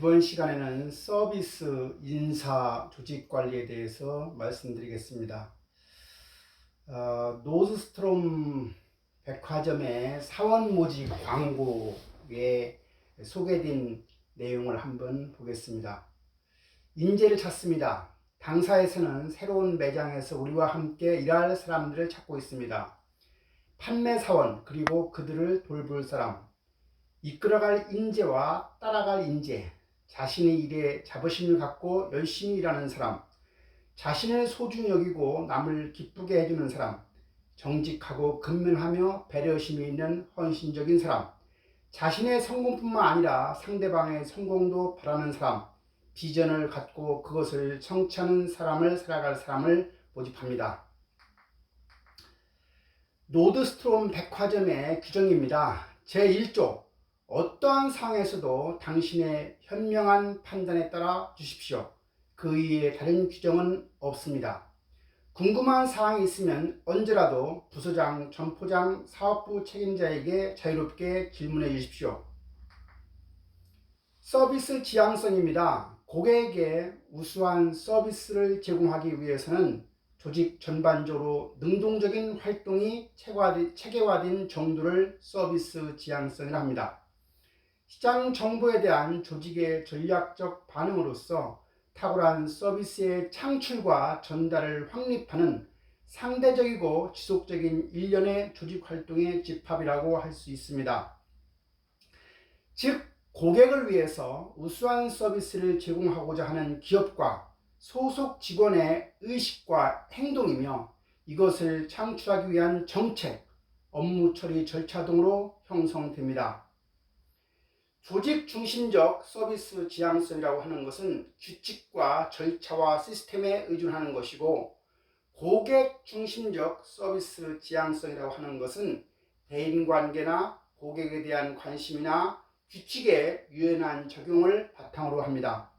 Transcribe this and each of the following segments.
이번 시간에는 서비스 인사 조직 관리에 대해서 말씀드리겠습니다. 노스트롬 백화점의 사원 모집 광고에 소개된 내용을 한번 보겠습니다. 인재를 찾습니다. 당사에서는 새로운 매장에서 우리와 함께 일할 사람들을 찾고 있습니다. 판매 사원 그리고 그들을 돌볼 사람, 이끌어갈 인재와 따라갈 인재, 자신의 일에 자부심을 갖고 열심히 일하는 사람, 자신을 소중히 여기고 남을 기쁘게 해주는 사람, 정직하고 근면하며 배려심이 있는 헌신적인 사람, 자신의 성공뿐만 아니라 상대방의 성공도 바라는 사람, 비전을 갖고 그것을 성취하는 사람을 살아갈 사람을 모집합니다. 노드스트롬 백화점의 규정입니다. 제1조 어떠한 상황에서도 당신의 현명한 판단에 따라 주십시오. 그 이외에 다른 규정은 없습니다. 궁금한 사항이 있으면 언제라도 부서장, 점포장, 사업부 책임자에게 자유롭게 질문해 주십시오. 서비스 지향성입니다. 고객에게 우수한 서비스를 제공하기 위해서는 조직 전반적으로 능동적인 활동이 체계화된 정도를 서비스 지향성이라 합니다. 시장 정보에 대한 조직의 전략적 반응으로서 탁월한 서비스의 창출과 전달을 확립하는 상대적이고 지속적인 일련의 조직 활동의 집합이라고 할 수 있습니다. 즉, 고객을 위해서 우수한 서비스를 제공하고자 하는 기업과 소속 직원의 의식과 행동이며 이것을 창출하기 위한 정책, 업무 처리 절차 등으로 형성됩니다. 조직 중심적 서비스 지향성이라고 하는 것은 규칙과 절차와 시스템에 의존하는 것이고, 고객 중심적 서비스 지향성이라고 하는 것은 대인관계나 고객에 대한 관심이나 규칙의 유연한 적용을 바탕으로 합니다.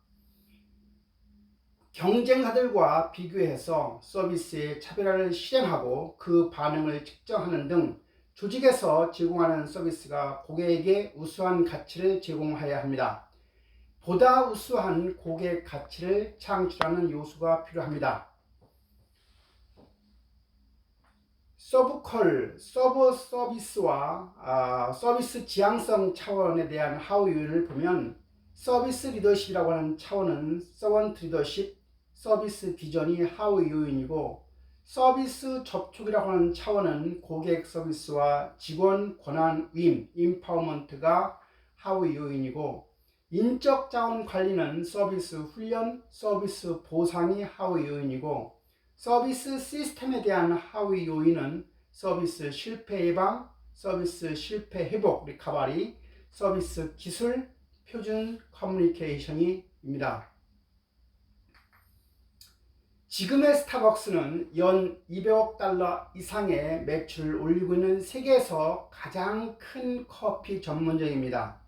경쟁사들과 비교해서 서비스의 차별화를 실행하고 그 반응을 측정하는 등 조직에서 제공하는 서비스가 고객에게 우수한 가치를 제공해야 합니다. 보다 우수한 고객 가치를 창출하는 요소가 필요합니다. 서브 서비스와 서비스 지향성 차원에 대한 하위 요인을 보면 서비스 리더십이라고 하는 차원은 서번트 리더십, 서비스 비전이 하위 요인이고, 서비스 접촉이라고 하는 차원은 고객 서비스와 직원 권한 위임, 임파워먼트가 하위 요인이고, 인적 자원 관리는 서비스 훈련, 서비스 보상이 하위 요인이고, 서비스 시스템에 대한 하위 요인은 서비스 실패 예방, 서비스 실패 회복, 리커버리, 서비스 기술, 표준 커뮤니케이션입니다. 지금의 스타벅스는 연 200억 달러 이상의 매출을 올리고 있는 세계에서 가장 큰 커피 전문점입니다.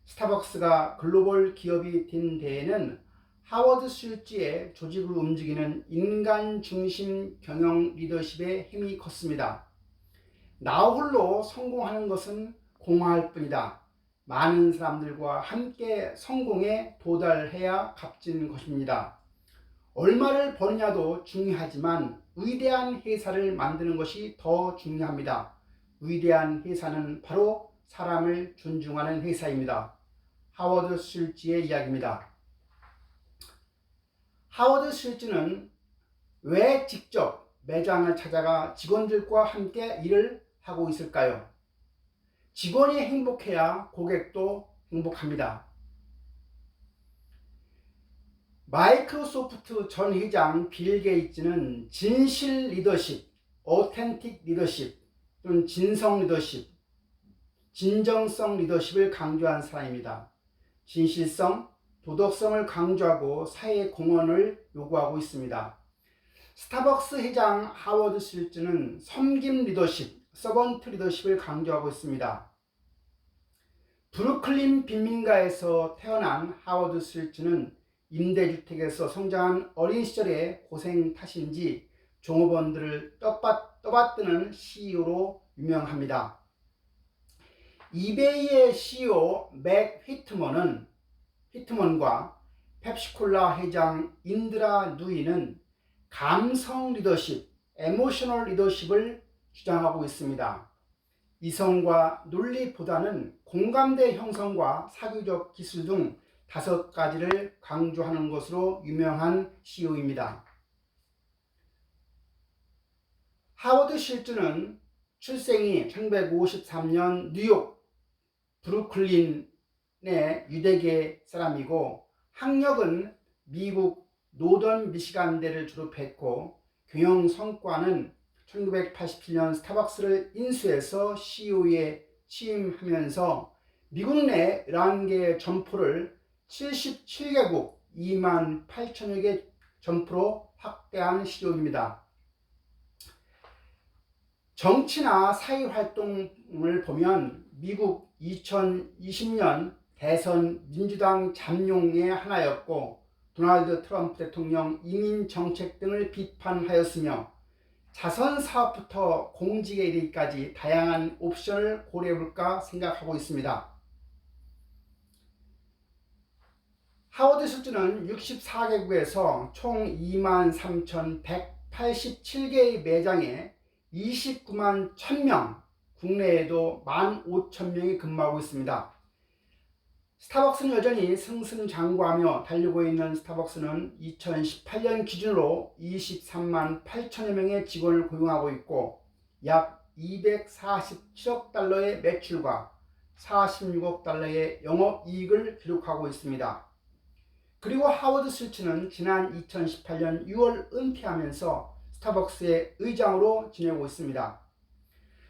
스타벅스가 글로벌 기업이 된 데에는 하워드 슐츠의 조직을 움직이는 인간 중심 경영 리더십의 힘이 컸습니다. 나 홀로 성공하는 것은 공허할 뿐이다. 많은 사람들과 함께 성공에 도달해야 값진 것입니다. 얼마를 버느냐도 중요하지만 위대한 회사를 만드는 것이 더 중요합니다. 위대한 회사는 바로 사람을 존중하는 회사입니다. 하워드 슐츠의 이야기입니다. 하워드 슐츠는 왜 직접 매장을 찾아가 직원들과 함께 일을 하고 있을까요? 직원이 행복해야 고객도 행복합니다. 마이크로소프트 전 회장 빌 게이츠는 진실 리더십, 어텐틱 리더십 또는 진성 리더십, 진정성 리더십을 강조한 사람입니다. 진실성, 도덕성을 강조하고 사회 공헌을 요구하고 있습니다. 스타벅스 회장 하워드 슐츠는 섬김 리더십, 서번트 리더십을 강조하고 있습니다. 브루클린 빈민가에서 태어난 하워드 슐츠는 임대주택에서 성장한 어린 시절의 고생 탓인지 종업원들을 떠받드는 CEO로 유명합니다. 이베이의 CEO 맥 피트먼과 펩시콜라 회장 인드라 누이는 감성 리더십, 에모셔널 리더십을 주장하고 있습니다. 이성과 논리보다는 공감대 형성과 사교적 기술 등 5가지를 강조하는 것으로 유명한 CEO입니다. 하워드 실즈는 출생이 1953년 뉴욕 브루클린의 유대계 사람이고 학력은 미국 노던 미시간대를 졸업했고 경영 성과는 1987년 스타벅스를 인수해서 CEO에 취임하면서 미국 내 11개의 점포를 77개국 2만 8천여 개 점포로 확대한 CEO입니다. 정치나 사회활동을 보면 미국 2020년 대선 민주당 잠룡의 하나였고 도널드 트럼프 대통령 이민 정책 등을 비판하였으며 자선 사업부터 공직에 이르기까지 다양한 옵션을 고려해볼까 생각하고 있습니다. 하워드 실즈는 64개국에서 총 23,187개의 매장에 29만 1000명, 국내에도 15,000명이 근무하고 있습니다. 스타벅스는 여전히 승승장구하며 달리고 있는 스타벅스는 2018년 기준으로 23만 8천여 명의 직원을 고용하고 있고 약 247억 달러의 매출과 46억 달러의 영업이익을 기록하고 있습니다. 그리고 하워드 실츠는 지난 2018년 6월 은퇴하면서 스타벅스의 의장으로 지내고 있습니다.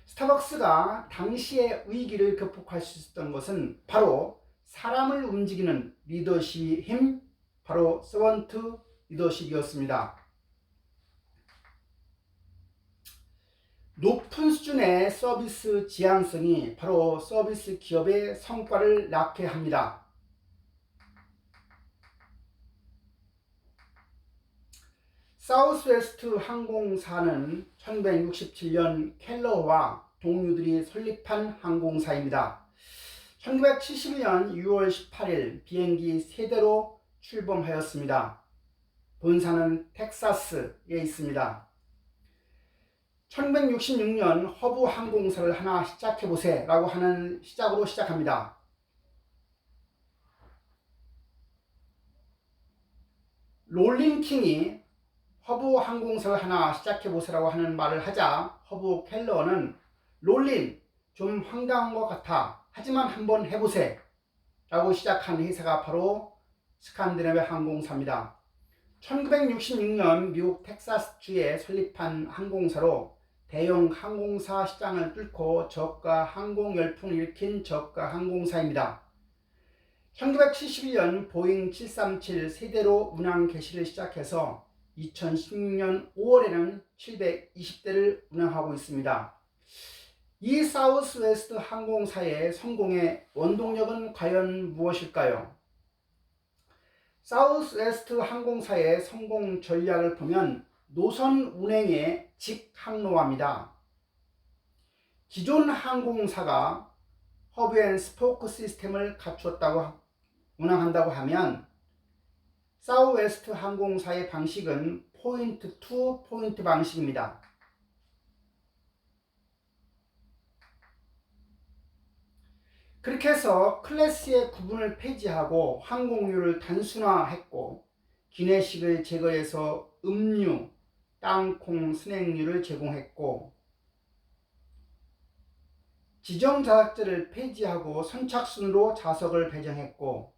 스타벅스가 당시의 위기를 극복할 수 있었던 것은 바로 사람을 움직이는 리더십의 힘, 바로 서번트 리더십이었습니다. 높은 수준의 서비스 지향성이 바로 서비스 기업의 성과를 낳게 합니다. 사우스웨스트 항공사는 1967년 켈러와 동료들이 설립한 항공사입니다. 1971년 6월 18일 비행기 3대로 출범하였습니다. 본사는 텍사스에 있습니다. 1966년 허브 항공사를 하나 시작해보세 라고 하는 시작으로 시작합니다. 롤링킹이 허브 항공사를 하나 시작해보세라고 하는 말을 하자 허브 켈러는 롤린 좀 황당한 것 같아 하지만 한번 해보세 라고 시작한 회사가 바로 스칸디네비아 항공사입니다. 1966년 미국 텍사스주에 설립한 항공사로 대형 항공사 시장을 뚫고 저가 항공 열풍을 일으킨 저가 항공사입니다. 1971년 보잉 737 세대로 운항 개시를 시작해서 2016년 5월에는 720대를 운항하고 있습니다. 이 사우스웨스트 항공사의 성공의 원동력은 과연 무엇일까요? 사우스웨스트 항공사의 성공 전략을 보면 노선 운행의 직항로화입니다. 기존 항공사가 허브 앤 스포크 시스템을 갖추었다고 운항한다고 하면 사우스웨스트 항공사의 방식은 포인트 투 포인트 방식입니다. 그렇게 해서 클래스의 구분을 폐지하고 항공료를 단순화했고 기내식을 제거해서 음료, 땅콩, 스낵류를 제공했고 지정 좌석제를 폐지하고 선착순으로 좌석을 배정했고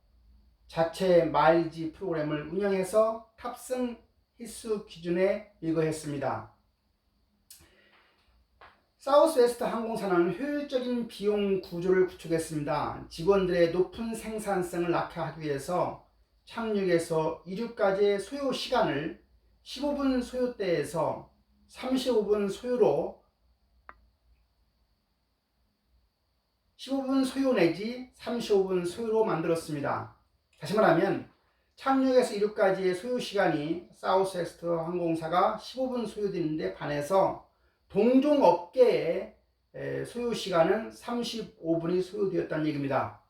자체 마일리지 프로그램을 운영해서 탑승 횟수 기준에 의거했습니다. 사우스웨스트 항공사는 효율적인 비용 구조를 구축했습니다. 직원들의 높은 생산성을 낳게 하기 위해서 착륙에서 이륙까지의 소요 시간을 15분 소요대에서 35분 소요로 15분 소요 내지 35분 소요로 만들었습니다. 다시 말하면 착륙에서 이륙까지의 소요 시간이 사우스웨스트 항공사가 15분 소요되는데 반해서 동종 업계의 소요 시간은 35분이 소요되었다는 얘기입니다.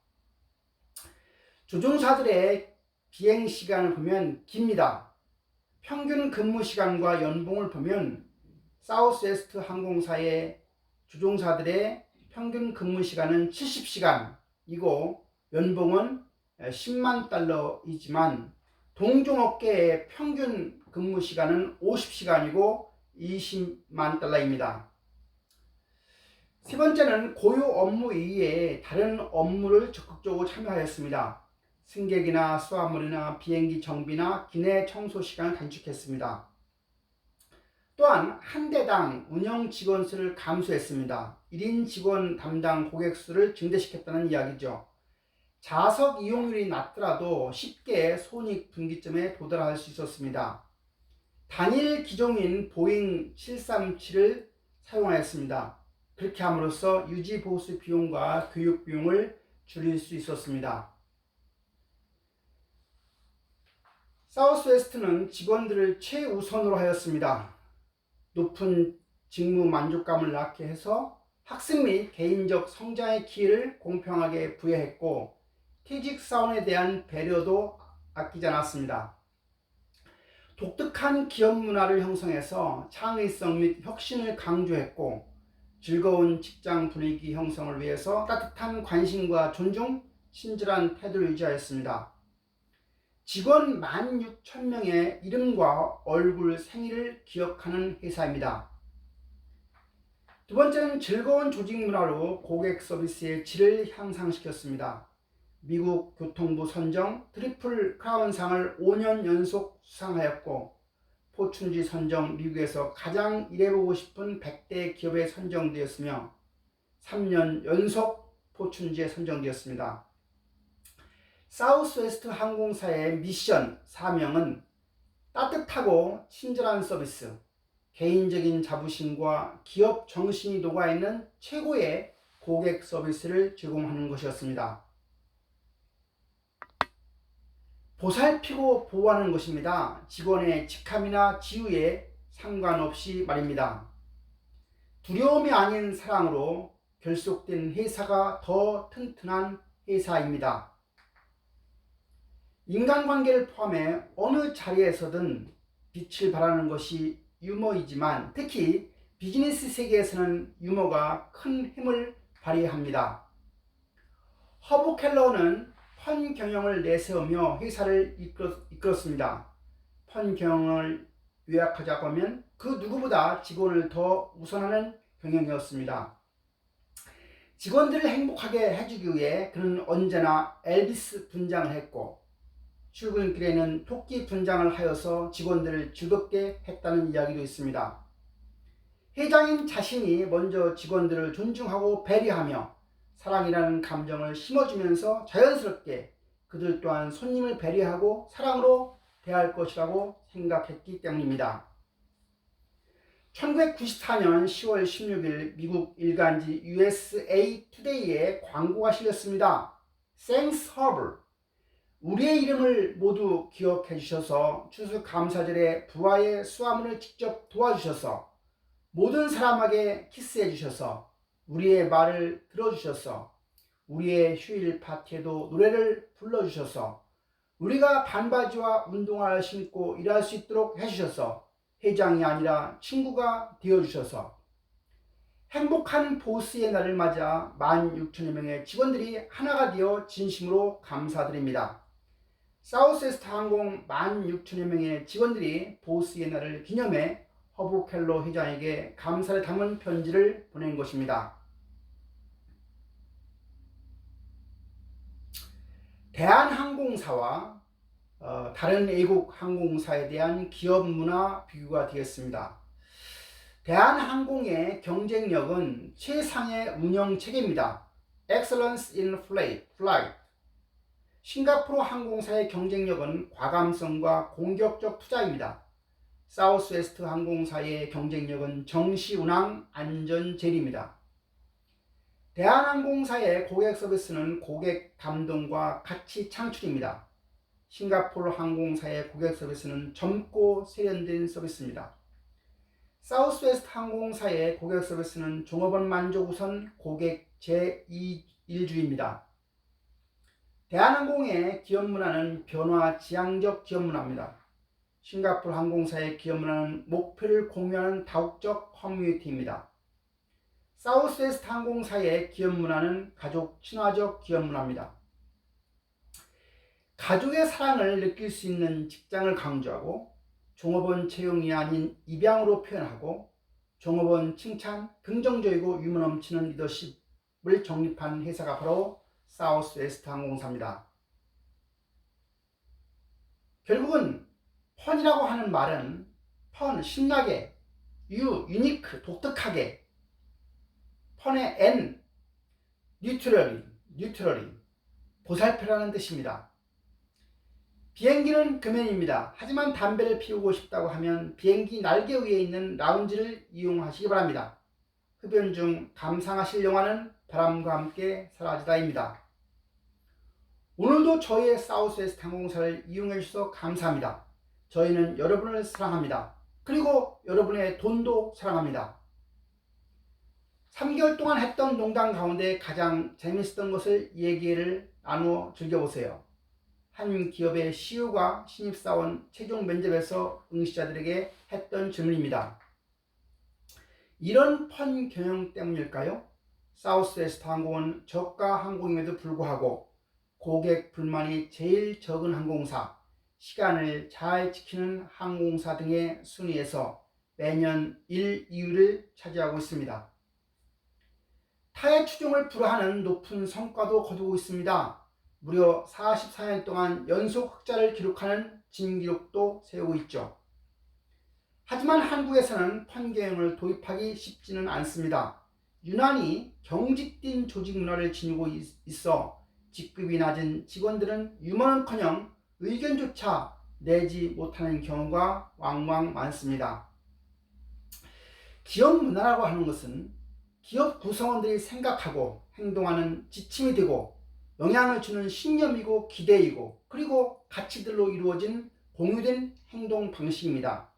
조종사들의 비행 시간을 보면 깁니다. 평균 근무 시간과 연봉을 보면 사우스웨스트 항공사의 조종사들의 평균 근무 시간은 70시간이고 연봉은 10만 달러이지만 동종업계의 평균 근무 시간은 50시간이고 20만 달러입니다. 세 번째는 고유 업무 이외에 다른 업무를 적극적으로 참여하였습니다. 승객이나 수화물이나 비행기 정비나 기내 청소 시간을 단축했습니다. 또한 한 대당 운영 직원 수를 감소했습니다. 1인 직원 담당 고객 수를 증대시켰다는 이야기죠. 좌석 이용률이 낮더라도 쉽게 손익 분기점에 도달할 수 있었습니다. 단일 기종인 보잉 737을 사용하였습니다. 그렇게 함으로써 유지 보수 비용과 교육 비용을 줄일 수 있었습니다. 사우스웨스트는 직원들을 최우선으로 하였습니다. 높은 직무 만족감을 낳게 해서 학습 및 개인적 성장의 기회를 공평하게 부여했고 퇴직 사원에 대한 배려도 아끼지 않았습니다. 독특한 기업 문화를 형성해서 창의성 및 혁신을 강조했고 즐거운 직장 분위기 형성을 위해서 따뜻한 관심과 존중, 친절한 태도를 유지하였습니다. 직원 16,000명의 이름과 얼굴, 생일을 기억하는 회사입니다. 두 번째는 즐거운 조직 문화로 고객 서비스의 질을 향상시켰습니다. 미국 교통부 선정 트리플 크라운상을 5년 연속 수상하였고 포춘지 선정 미국에서 가장 일해보고 싶은 100대 기업에 선정되었으며 3년 연속 포춘지에 선정되었습니다. 사우스웨스트 항공사의 미션, 사명은 따뜻하고 친절한 서비스, 개인적인 자부심과 기업 정신이 녹아있는 최고의 고객 서비스를 제공하는 것이었습니다. 보살피고 보호하는 것입니다. 직원의 직함이나 지위에 상관없이 말입니다. 두려움이 아닌 사랑으로 결속된 회사가 더 튼튼한 회사입니다. 인간관계를 포함해 어느 자리에서든 빛을 발하는 것이 유머이지만 특히 비즈니스 세계에서는 유머가 큰 힘을 발휘합니다. 허브 켈러는 펀 경영을 내세우며 회사를 이끌었습니다. 펀 경영을 요약하자고 하면 그 누구보다 직원을 더 우선하는 경영이었습니다. 직원들을 행복하게 해주기 위해 그는 언제나 엘비스 분장을 했고 출근길에는 토끼 분장을 하여서 직원들을 즐겁게 했다는 이야기도 있습니다. 회장인 자신이 먼저 직원들을 존중하고 배려하며 사랑이라는 감정을 심어주면서 자연스럽게 그들 또한 손님을 배려하고 사랑으로 대할 것이라고 생각했기 때문입니다. 1994년 10월 16일 미국 일간지 USA Today에 광고가 실렸습니다. Thanks Hubble. 우리의 이름을 모두 기억해 주셔서 추수감사절에 부하의 수화물을 직접 도와주셔서 모든 사람에게 키스해 주셔서 우리의 말을 들어주셔서 우리의 휴일 파티에도 노래를 불러주셔서 우리가 반바지와 운동화를 신고 일할 수 있도록 해주셔서 회장이 아니라 친구가 되어주셔서 행복한 보스의 날을 맞아 16,000여 명의 직원들이 하나가 되어 진심으로 감사드립니다. 사우스웨스트 항공 16,000여 명의 직원들이 보스의 날을 기념해 허브 켈러 회장에게 감사를 담은 편지를 보낸 것입니다. 대한항공사와 다른 외국 항공사에 대한 기업 문화 비교가 되겠습니다. 대한항공의 경쟁력은 최상의 운영 체계입니다. Excellence in Flight. 싱가포르 항공사의 경쟁력은 과감성과 공격적 투자입니다. 사우스웨스트 항공사의 경쟁력은 정시 운항 안전 제리입니다. 대한항공사의 고객 서비스는 고객 감동과 가치 창출입니다. 싱가포르 항공사의 고객 서비스는 젊고 세련된 서비스입니다. 사우스웨스트 항공사의 고객 서비스는 종업원 만족 우선 고객 제2일주의입니다. 대한항공의 기업 문화는 변화 지향적 기업 문화입니다. 싱가포르 항공사의 기업 문화는 목표를 공유하는 다국적 커뮤니티입니다. 사우스웨스트 항공사의 기업 문화는 가족 친화적 기업 문화입니다. 가족의 사랑을 느낄 수 있는 직장을 강조하고 종업원 채용이 아닌 입양으로 표현하고 종업원 칭찬, 긍정적이고 유머 넘치는 리더십을 정립한 회사가 바로 사우스웨스트 항공사입니다. 결국은 펀이라고 하는 말은 펀, 신나게, 유니크, 독특하게, 펀의 N, 뉴트럴리, 보살펴라는 뜻입니다. 비행기는 금연입니다. 하지만 담배를 피우고 싶다고 하면 비행기 날개 위에 있는 라운지를 이용하시기 바랍니다. 흡연 중 감상하실 영화는 바람과 함께 사라지다입니다. 오늘도 저희의 사우스웨스트 항공사를 이용해 주셔서 감사합니다. 저희는 여러분을 사랑합니다. 그리고 여러분의 돈도 사랑합니다. 3개월 동안 했던 농담 가운데 가장 재밌었던 것을 얘기를 나누어 즐겨보세요. 한 기업의 CEO가 신입사원 최종 면접에서 응시자들에게 했던 질문입니다. 이런 펀 경영 때문일까요? 사우스웨스트 항공은 저가 항공임에도 불구하고 고객 불만이 제일 적은 항공사, 시간을 잘 지키는 항공사 등의 순위에서 매년 1, 2위를 차지하고 있습니다. 타의 추종을 불허하는 높은 성과도 거두고 있습니다. 무려 44년 동안 연속 흑자를 기록하는 진기록도 세우고 있죠. 하지만 한국에서는 펀 경영을 도입하기 쉽지는 않습니다. 유난히 경직된 조직 문화를 지니고 있어 직급이 낮은 직원들은 유머는커녕 의견조차 내지 못하는 경우가 왕왕 많습니다. 기업 문화라고 하는 것은 기업 구성원들이 생각하고 행동하는 지침이 되고 영향을 주는 신념이고 기대이고 그리고 가치들로 이루어진 공유된 행동 방식입니다.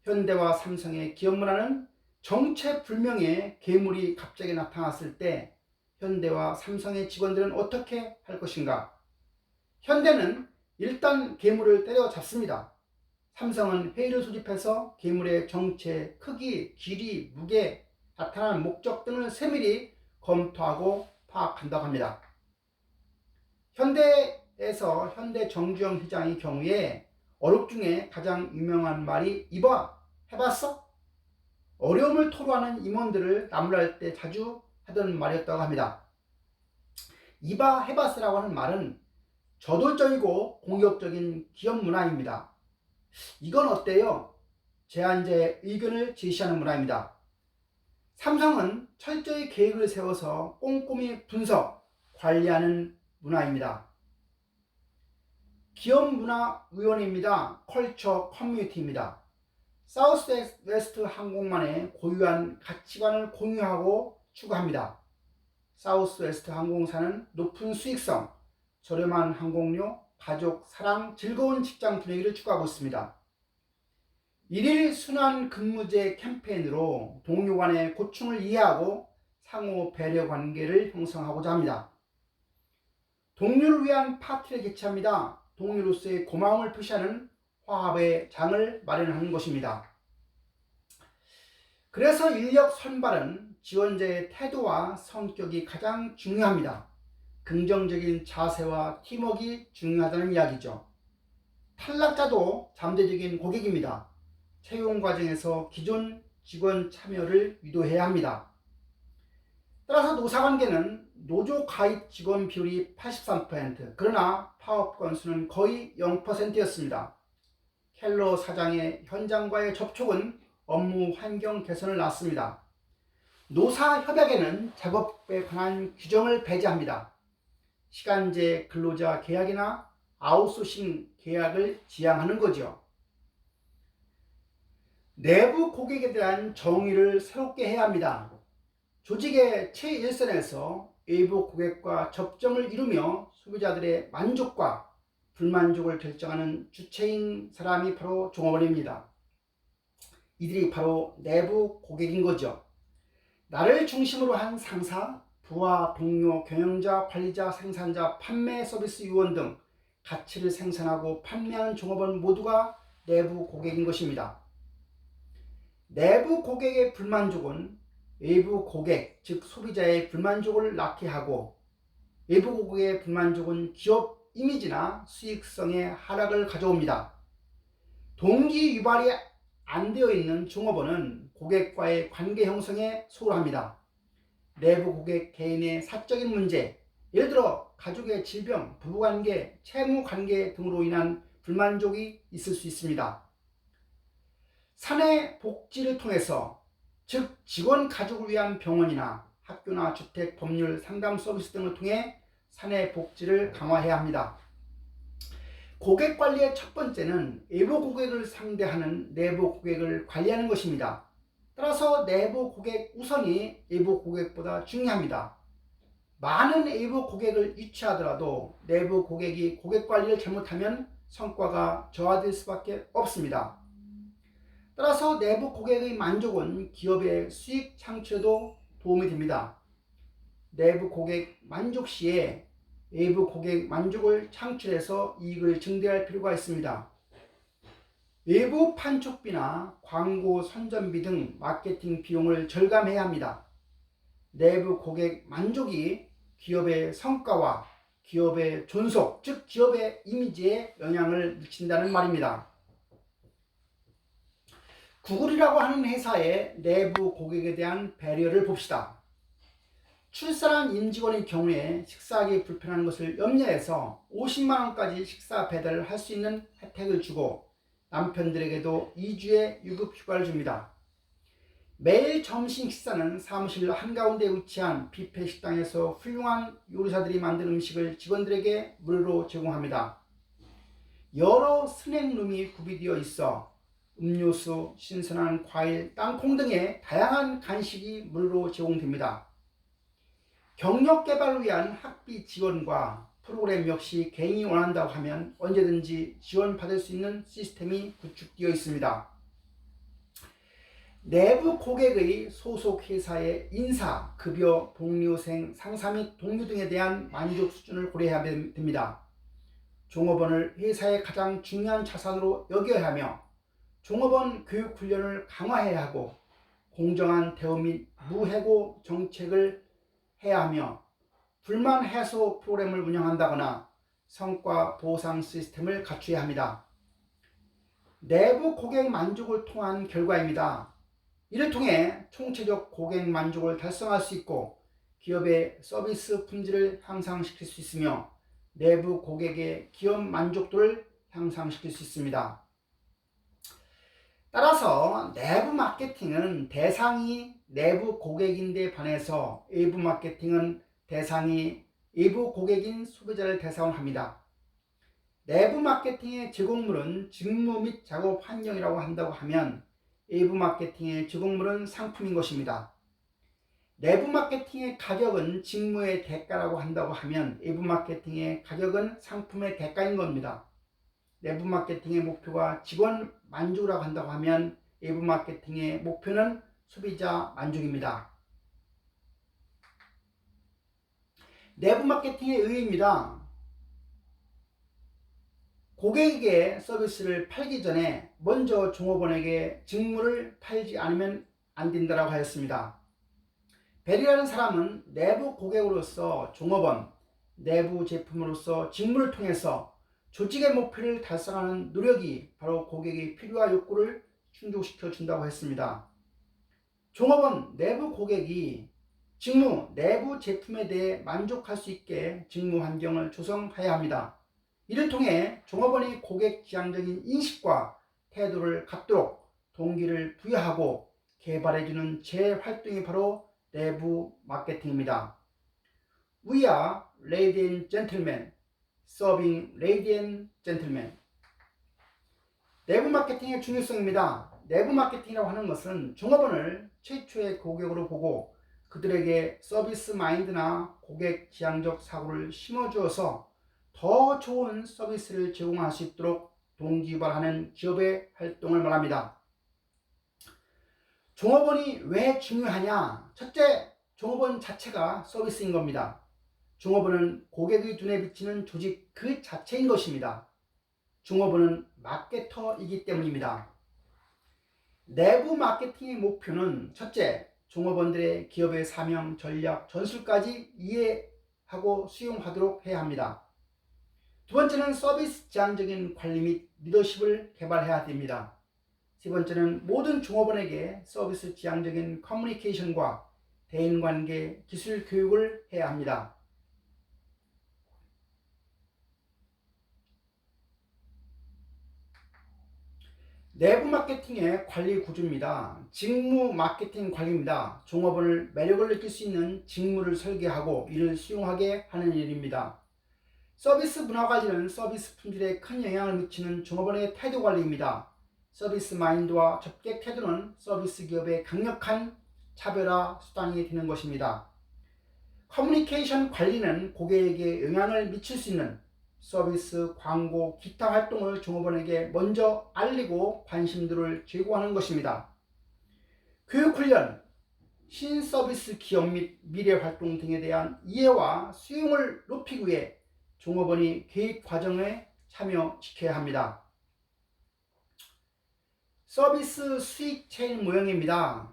현대와 삼성의 기업 문화는 정체불명의 괴물이 갑자기 나타났을 때 현대와 삼성의 직원들은 어떻게 할 것인가? 현대는 일단 괴물을 때려잡습니다. 삼성은 회의를 소집해서 괴물의 정체, 크기, 길이, 무게, 나타나는 목적 등을 세밀히 검토하고 파악한다고 합니다. 현대에서 현대 정주영 회장의 경우에 어록 중에 가장 유명한 말이 이봐, 해봤어? 어려움을 토로하는 임원들을 나무랄 때 자주 하던 말이었다고 합니다. 이봐, 해봤어라고 하는 말은 저돌적이고 공격적인 기업 문화입니다. 이건 어때요? 제안자의 의견을 제시하는 문화입니다. 삼성은 철저히 계획을 세워서 꼼꼼히 분석, 관리하는 문화입니다. 기업문화위원회입니다. 컬처 커뮤니티입니다. 사우스웨스트 항공만의 고유한 가치관을 공유하고 추구합니다. 사우스웨스트 항공사는 높은 수익성, 저렴한 항공료, 가족, 사랑, 즐거운 직장 분위기를 추구하고 있습니다. 1일 순환 근무제 캠페인으로 동료 간의 고충을 이해하고 상호 배려 관계를 형성하고자 합니다. 동료를 위한 파티를 개최합니다. 동료로서의 고마움을 표시하는 화합의 장을 마련하는 것입니다. 그래서 인력 선발은 지원자의 태도와 성격이 가장 중요합니다. 긍정적인 자세와 팀워크가 중요하다는 이야기죠. 탈락자도 잠재적인 고객입니다. 채용 과정에서 기존 직원 참여를 유도해야 합니다. 따라서 노사관계는 노조 가입 직원 비율이 83%, 그러나 파업 건수는 거의 0%였습니다. 켈러 사장의 현장과의 접촉은 업무 환경 개선을 낳았습니다. 노사 협약에는 작업에 관한 규정을 배제합니다. 시간제 근로자 계약이나 아웃소싱 계약을 지향하는 거죠. 내부 고객에 대한 정의를 새롭게 해야 합니다. 조직의 최일선에서 외부 고객과 접점을 이루며 소비자들의 만족과 불만족을 결정하는 주체인 사람이 바로 종업원입니다. 이들이 바로 내부 고객인 거죠. 나를 중심으로 한 상사, 부하, 동료, 경영자, 관리자, 생산자, 판매 서비스 요원 등 가치를 생산하고 판매하는 종업원 모두가 내부 고객인 것입니다. 내부 고객의 불만족은 외부 고객, 즉 소비자의 불만족을 낳게 하고, 외부 고객의 불만족은 기업 이미지나 수익성의 하락을 가져옵니다. 동기 유발이 안 되어 있는 종업원은 고객과의 관계 형성에 소홀합니다. 내부 고객 개인의 사적인 문제, 예를 들어 가족의 질병, 부부관계, 채무관계 등으로 인한 불만족이 있을 수 있습니다. 사내 복지를 통해서, 즉 직원 가족을 위한 병원이나 학교나 주택, 법률, 상담 서비스 등을 통해 사내 복지를 강화해야 합니다. 고객 관리의 첫 번째는 외부 고객을 상대하는 내부 고객을 관리하는 것입니다. 따라서 내부 고객 우선이 외부 고객보다 중요합니다. 많은 외부 고객을 유치하더라도 내부 고객이 고객 관리를 잘못하면 성과가 저하될 수밖에 없습니다. 따라서 내부 고객의 만족은 기업의 수익 창출에도 도움이 됩니다. 내부 고객 만족 시에 외부 고객 만족을 창출해서 이익을 증대할 필요가 있습니다. 외부 판촉비나 광고 선전비 등 마케팅 비용을 절감해야 합니다. 내부 고객 만족이 기업의 성과와 기업의 존속, 즉 기업의 이미지에 영향을 미친다는 말입니다. 구글이라고 하는 회사의 내부 고객에 대한 배려를 봅시다. 출산한 임직원의 경우에 식사하기 불편한 것을 염려해서 50만 원까지 식사 배달을 할 수 있는 혜택을 주고, 남편들에게도 2주의 유급 휴가를 줍니다. 매일 점심 식사는 사무실 한가운데 위치한 뷔페 식당에서 훌륭한 요리사들이 만든 음식을 직원들에게 무료로 제공합니다. 여러 스낵룸이 구비되어 있어 음료수, 신선한 과일, 땅콩 등의 다양한 간식이 무료로 제공됩니다. 경력 개발을 위한 학비 지원과 프로그램 역시 개인이 원한다고 하면 언제든지 지원받을 수 있는 시스템이 구축되어 있습니다. 내부 고객의 소속 회사의 인사, 급여, 복리후생, 상사 및 동료 등에 대한 만족 수준을 고려해야 됩니다. 종업원을 회사의 가장 중요한 자산으로 여겨야 하며, 종업원 교육 훈련을 강화해야 하고, 공정한 대우 및 무해고 정책을 해야 하며, 불만 해소 프로그램을 운영한다거나 성과 보상 시스템을 갖춰야 합니다. 내부 고객 만족을 통한 결과입니다. 이를 통해 총체적 고객 만족을 달성할 수 있고, 기업의 서비스 품질을 향상시킬 수 있으며, 내부 고객의 기업 만족도를 향상시킬 수 있습니다. 따라서 내부 마케팅은 대상이 내부 고객인데 반해서 외부 마케팅은 대상이 외부 고객인 소비자를 대상으로 합니다. 내부 마케팅의 제공물은 직무 및 작업 환경이라고 한다고 하면, 외부 마케팅의 제공물은 상품인 것입니다. 내부 마케팅의 가격은 직무의 대가라고 한다고 하면, 외부 마케팅의 가격은 상품의 대가인 겁니다. 내부 마케팅의 목표가 직원 만족이라고 한다고 하면, 외부 마케팅의 목표는 소비자 만족입니다. 내부 마케팅의 의의입니다. 고객에게 서비스를 팔기 전에 먼저 종업원에게 직무를 팔지 않으면 안 된다고 하였습니다. 벨이라는 사람은 내부 고객으로서 종업원, 내부 제품으로서 직무를 통해서 조직의 목표를 달성하는 노력이 바로 고객의 필요와 욕구를 충족시켜 준다고 했습니다. 종업원, 내부 고객이 직무, 내부 제품에 대해 만족할 수 있게 직무 환경을 조성해야 합니다. 이를 통해 종업원이 고객 지향적인 인식과 태도를 갖도록 동기를 부여하고 개발해주는 재활동이 바로 내부 마케팅입니다. We are ladies and gentlemen, serving ladies and gentlemen. 내부 마케팅의 중요성입니다. 내부 마케팅이라고 하는 것은 종업원을 최초의 고객으로 보고 그들에게 서비스 마인드나 고객 지향적 사고를 심어주어서 더 좋은 서비스를 제공할 수 있도록 동기유발하는 기업의 활동을 말합니다. 종업원이 왜 중요하냐? 첫째, 종업원 자체가 서비스인 겁니다. 종업원은 고객의 눈에 비치는 조직 그 자체인 것입니다. 종업원은 마케터이기 때문입니다. 내부 마케팅의 목표는 첫째, 종업원들의 기업의 사명, 전략, 전술까지 이해하고 수용하도록 해야 합니다. 두 번째는 서비스 지향적인 관리 및 리더십을 개발해야 됩니다. 세 번째는 모든 종업원에게 서비스 지향적인 커뮤니케이션과 대인관계 기술 교육을 해야 합니다. 내부 마케팅의 관리 구조입니다. 직무 마케팅 관리입니다. 종업원을 매력을 느낄 수 있는 직무를 설계하고 이를 수용하게 하는 일입니다. 서비스 문화 관리는 서비스 품질에 큰 영향을 미치는 종업원의 태도 관리입니다. 서비스 마인드와 접객 태도는 서비스 기업의 강력한 차별화 수단이 되는 것입니다. 커뮤니케이션 관리는 고객에게 영향을 미칠 수 있는 서비스, 광고, 기타 활동을 종업원에게 먼저 알리고 관심도를 제고하는 것입니다. 교육훈련, 신서비스 기업 및 미래활동 등에 대한 이해와 수용을 높이기 위해 종업원이 개입 과정에 참여시켜야 합니다. 서비스 수익 체인 모형입니다.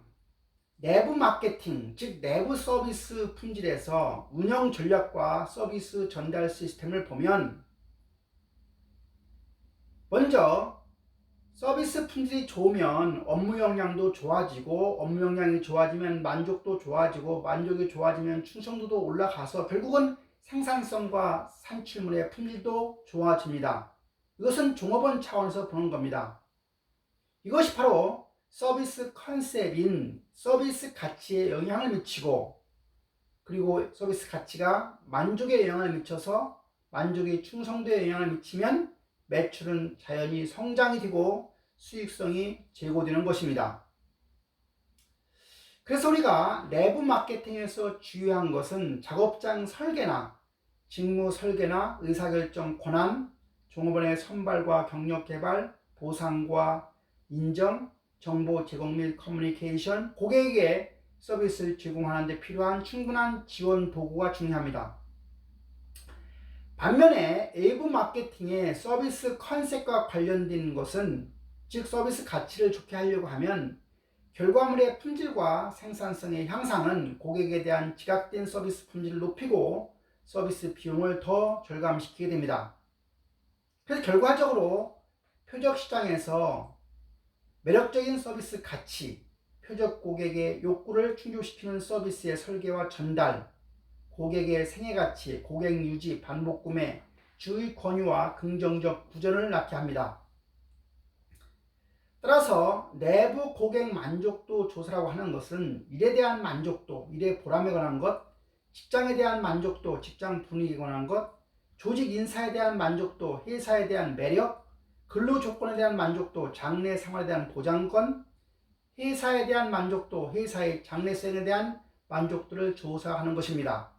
내부 마케팅, 즉 내부 서비스 품질에서 운영 전략과 서비스 전달 시스템을 보면 먼저 서비스 품질이 좋으면 업무 역량도 좋아지고 업무 역량이 좋아지면 만족도 좋아지고 만족이 좋아지면 충성도도 올라가서 결국은 생산성과 산출물의 품질도 좋아집니다. 이것은 종업원 차원에서 보는 겁니다. 이것이 바로 서비스 컨셉인 서비스 가치에 영향을 미치고 그리고 서비스 가치가 만족에 영향을 미쳐서 만족이 충성도에 영향을 미치면 매출은 자연히 성장이 되고 수익성이 제고되는 것입니다. 그래서 우리가 내부 마케팅에서 주요한 것은 작업장 설계나 직무 설계나 의사결정 권한, 종업원의 선발과 경력 개발, 보상과 인정, 정보 제공 및 커뮤니케이션, 고객에게 서비스를 제공하는 데 필요한 충분한 지원 도구가 중요합니다. 반면에 외부 마케팅의 서비스 컨셉과 관련된 것은 즉 서비스 가치를 좋게 하려고 하면 결과물의 품질과 생산성의 향상은 고객에 대한 지각된 서비스 품질을 높이고 서비스 비용을 더 절감시키게 됩니다. 그래서 결과적으로 표적 시장에서 매력적인 서비스 가치, 표적 고객의 욕구를 충족시키는 서비스의 설계와 전달, 고객의 생애가치, 고객 유지, 반복 구매, 주의 권유와 긍정적 구전을 낳게 합니다. 따라서 내부 고객 만족도 조사라고 하는 것은 일에 대한 만족도, 일의 보람에 관한 것, 직장에 대한 만족도, 직장 분위기에 관한 것, 조직 인사에 대한 만족도, 회사에 대한 매력, 근로 조건에 대한 만족도, 장래 생활에 대한 보장권, 회사에 대한 만족도, 회사의 장래성에 대한 만족도를 조사하는 것입니다.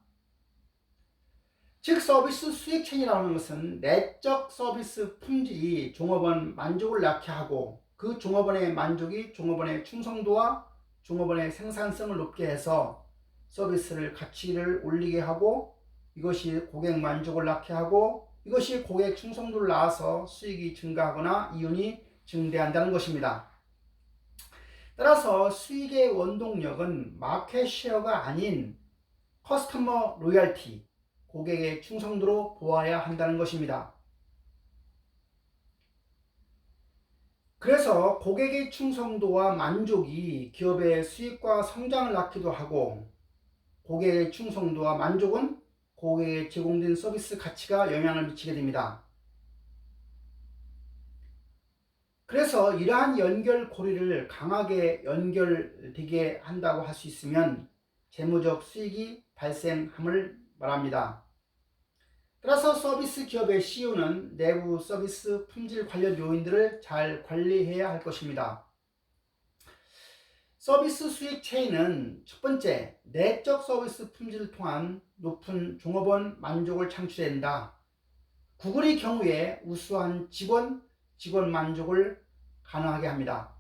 즉 서비스 수익 체인이라고 하는 것은 내적 서비스 품질이 종업원 만족을 낳게 하고 그 종업원의 만족이 종업원의 충성도와 종업원의 생산성을 높게 해서 서비스를 가치를 올리게 하고 이것이 고객 만족을 낳게 하고 이것이 고객 충성도를 낳아서 수익이 증가하거나 이윤이 증대한다는 것입니다. 따라서 수익의 원동력은 마켓 쉐어가 아닌 커스터머 로열티, 고객의 충성도로 보아야 한다는 것입니다. 그래서 고객의 충성도와 만족이 기업의 수익과 성장을 낳기도 하고 고객의 충성도와 만족은 고객에 제공된 서비스 가치가 영향을 미치게 됩니다. 그래서 이러한 연결고리를 강하게 연결되게 한다고 할 수 있으면 재무적 수익이 발생함을 말합니다. 따라서 서비스 기업의 CEO는 내부 서비스 품질 관련 요인들을 잘 관리해야 할 것입니다. 서비스 수익 체인은 첫 번째, 내적 서비스 품질을 통한 높은 종업원 만족을 창출한다. 구글의 경우에 우수한 직원 만족을 가능하게 합니다.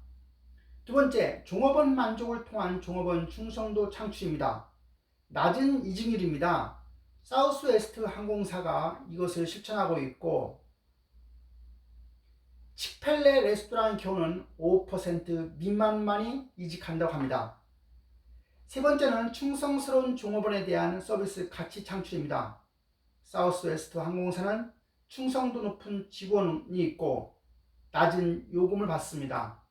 두 번째, 종업원 만족을 통한 종업원 충성도 창출입니다. 낮은 이직률입니다. 사우스웨스트 항공사가 이것을 실천하고 있고, 칙펠레 레스토랑의 경우는 5% 미만만이 이직한다고 합니다. 세 번째는 충성스러운 종업원에 대한 서비스 가치 창출입니다. 사우스웨스트 항공사는 충성도 높은 직원이 있고 낮은 요금을 받습니다.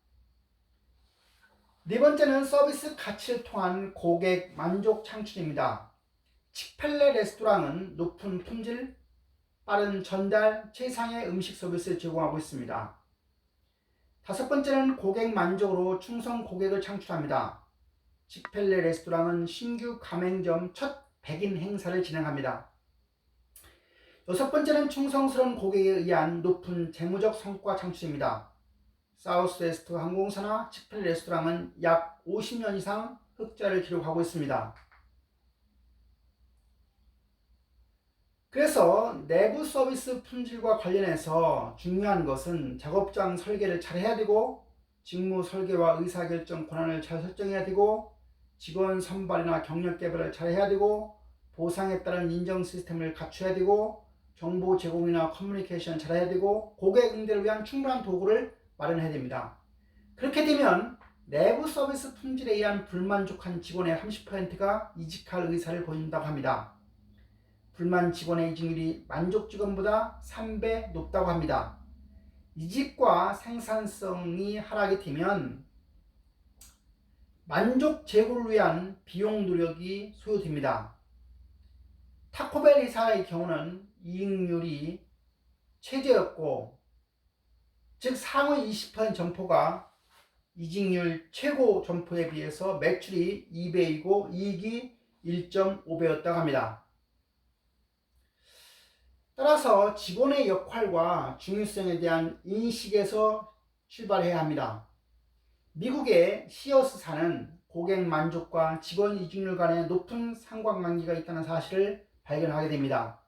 네 번째는 서비스 가치를 통한 고객 만족 창출입니다. 칙펠레 레스토랑은 높은 품질, 빠른 전달, 최상의 음식 서비스를 제공하고 있습니다. 다섯 번째는 고객 만족으로 충성 고객을 창출합니다. 칙펠레 레스토랑은 신규 가맹점 첫 100인 행사를 진행합니다. 여섯 번째는 충성스러운 고객에 의한 높은 재무적 성과 창출입니다. 사우스웨스트 항공사나 칙펠레 레스토랑은 약 50년 이상 흑자를 기록하고 있습니다. 그래서 내부 서비스 품질과 관련해서 중요한 것은 작업장 설계를 잘 해야 되고, 직무 설계와 의사결정 권한을 잘 설정해야 되고, 직원 선발이나 경력 개발을 잘 해야 되고, 보상에 따른 인정 시스템을 갖춰야 되고, 정보 제공이나 커뮤니케이션 잘 해야 되고, 고객 응대를 위한 충분한 도구를 마련해야 됩니다. 그렇게 되면 내부 서비스 품질에 의한 불만족한 직원의 30%가 이직할 의사를 보인다고 합니다. 불만 직원의 이직률이 만족 직원보다 3배 높다고 합니다. 이직과 생산성이 하락이 되면 만족 제고를 위한 비용 노력이 소요됩니다. 타코벨 회사의 경우는 이익률이 최저였고, 즉 상위 20% 점포가 이직률 최고 점포에 비해서 매출이 2배이고 이익이 1.5배였다고 합니다. 따라서 직원의 역할과 중요성에 대한 인식에서 출발해야 합니다. 미국의 시어스사는 고객 만족과 직원 이직률 간의 높은 상관관계가 있다는 사실을 발견하게 됩니다.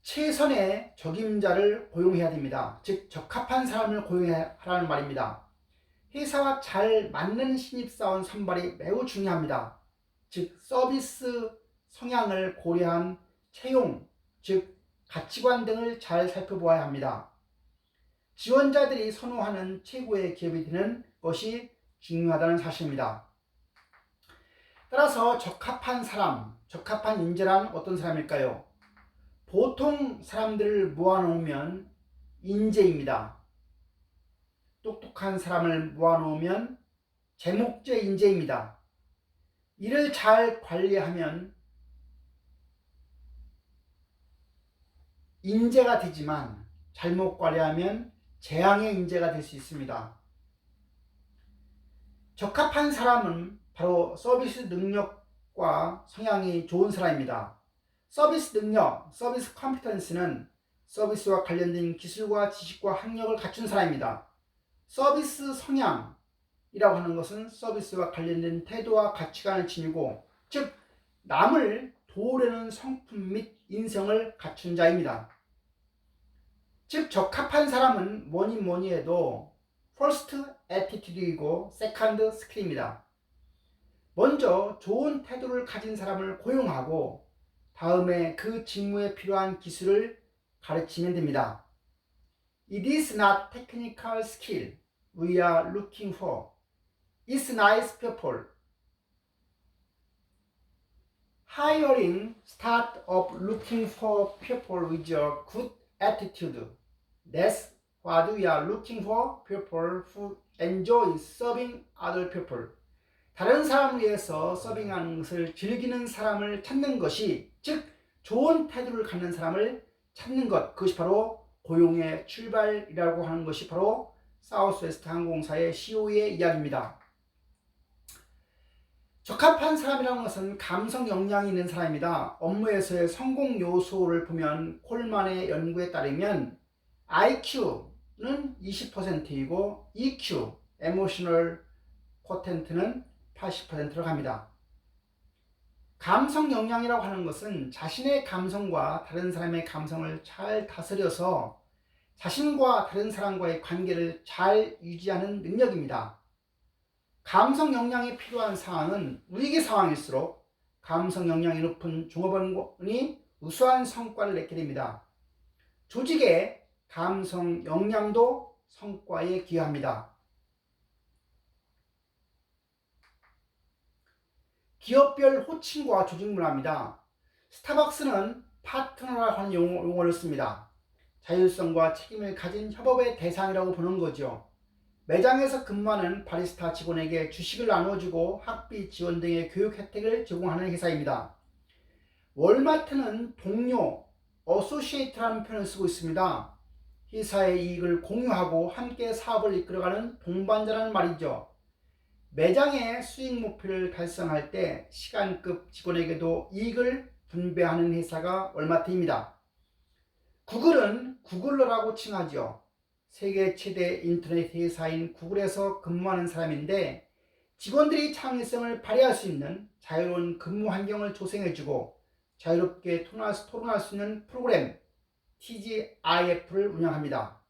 최선의 적임자를 고용해야 됩니다. 즉 적합한 사람을 고용해야 하라는 말입니다. 회사와 잘 맞는 신입사원 선발이 매우 중요합니다. 즉 서비스 성향을 고려한 채용, 즉 가치관 등을 잘 살펴보아야 합니다. 지원자들이 선호하는 최고의 기업이 되는 것이 중요하다는 사실입니다. 따라서 적합한 사람, 적합한 인재란 어떤 사람일까요? 보통 사람들을 모아놓으면 인재입니다. 똑똑한 사람을 모아놓으면 제목제 인재입니다. 이를 잘 관리하면 인재가 되지만 잘못 관리하면 재앙의 인재가 될 수 있습니다. 적합한 사람은 바로 서비스 능력과 성향이 좋은 사람입니다. 서비스 능력, 서비스 컴피턴스는 서비스와 관련된 기술과 지식과 학력을 갖춘 사람입니다. 서비스 성향이라고 하는 것은 서비스와 관련된 태도와 가치관을 지니고, 즉 남을 도우려는 성품 및 인성을 갖춘 자입니다. 즉 적합한 사람은 뭐니 해도 first attitude이고 second skill입니다. 먼저 좋은 태도를 가진 사람을 고용하고 다음에 그 직무에 필요한 기술을 가르치면 됩니다. It is not technical skill we are looking for. It's nice people. Hiring start of looking for people with a good attitude. That's what we are looking for. People who enjoy serving other people. 다른 사람을 위해서 서빙하는 것을 즐기는 사람을 찾는 것이, 즉 좋은 태도를 갖는 사람을 찾는 것, 그것이 바로 고용의 출발이라고 하는 것이 바로 사우스웨스트 항공사의 CEO의 이야기입니다. 적합한 사람이라는 것은 감성 역량이 있는 사람입니다. 업무에서의 성공 요소를 보면 콜만의 연구에 따르면 IQ는 20%이고 EQ, Emotional Quotient는 80%로 갑니다. 감성 역량이라고 하는 것은 자신의 감성과 다른 사람의 감성을 잘 다스려서 자신과 다른 사람과의 관계를 잘 유지하는 능력입니다. 감성 역량이 필요한 상황은 위기 상황일수록 감성 역량이 높은 종업원이 우수한 성과를 냈게 됩니다. 조직의 감성 역량도 성과에 기여합니다. 기업별 호칭과 조직 문화입니다. 스타벅스는 파트너라고 하는 용어를 씁니다. 자율성과 책임을 가진 협업의 대상이라고 보는 거죠. 매장에서 근무하는 바리스타 직원에게 주식을 나눠주고 학비 지원 등의 교육 혜택을 제공하는 회사입니다. 월마트는 동료, 어소시에이트라는 표현을 쓰고 있습니다. 회사의 이익을 공유하고 함께 사업을 이끌어가는 동반자라는 말이죠. 매장의 수익 목표를 달성할 때 시간급 직원에게도 이익을 분배하는 회사가 월마트입니다. 구글은 구글러라고 칭하죠. 세계 최대 인터넷 회사인 구글에서 근무하는 사람인데 직원들이 창의성을 발휘할 수 있는 자유로운 근무 환경을 조성해주고 자유롭게 토론할 수 있는 프로그램 TGIF를 운영합니다.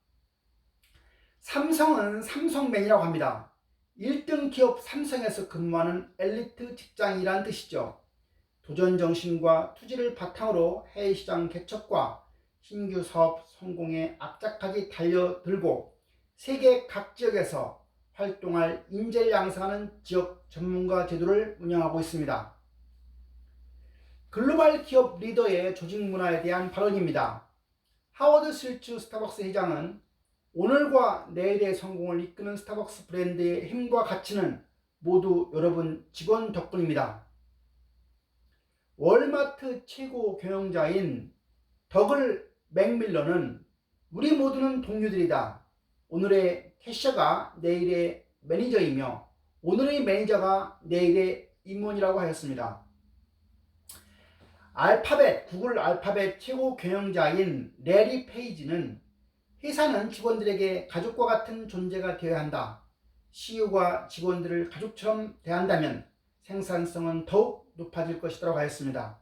삼성은 삼성맨이라고 합니다. 1등 기업 삼성에서 근무하는 엘리트 직장이라는 뜻이죠. 도전정신과 투지를 바탕으로 해외 시장 개척과 신규 사업 성공에 악착같이 달려들고 세계 각 지역에서 활동할 인재를 양성하는 지역 전문가 제도를 운영하고 있습니다. 글로벌 기업 리더의 조직 문화에 대한 발언입니다. 하워드 실츠 스타벅스 회장은 오늘과 내일의 성공을 이끄는 스타벅스 브랜드의 힘과 가치는 모두 여러분 직원 덕분입니다. 월마트 최고 경영자인 더글 맥밀런은 우리 모두는 동료들이다. 오늘의 캐셔가 내일의 매니저이며 오늘의 매니저가 내일의 임원이라고 하였습니다. 구글 알파벳 최고 경영자인 레리 페이지는 회사는 직원들에게 가족과 같은 존재가 되어야 한다. CEO가 직원들을 가족처럼 대한다면 생산성은 더욱 높아질 것이라고 하였습니다.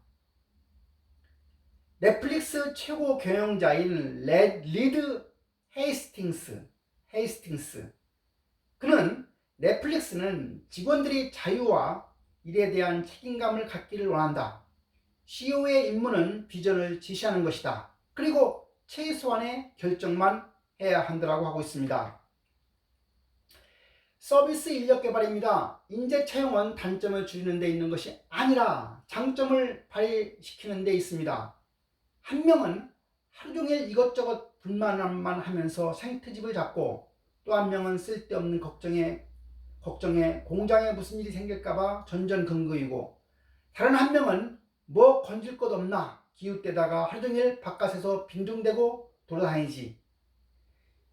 넷플릭스 최고 경영자인 리드 헤이스팅스. 그는 넷플릭스는 직원들이 자유와 일에 대한 책임감을 갖기를 원한다. CEO의 임무는 비전을 제시하는 것이다. 그리고 최소한의 결정만 해야 한다고 하고 있습니다. 서비스 인력 개발입니다. 인재 채용은 단점을 줄이는 데 있는 것이 아니라 장점을 발휘시키는 데 있습니다. 한 명은 하루 종일 이것저것 불만만 하면서 생트집을 잡고 또 한 명은 쓸데없는 걱정에 공장에 무슨 일이 생길까봐 전전긍긍이고 다른 한 명은 뭐 건질 것 없나 기웃대다가 하루 종일 바깥에서 빈둥대고 돌아다니지.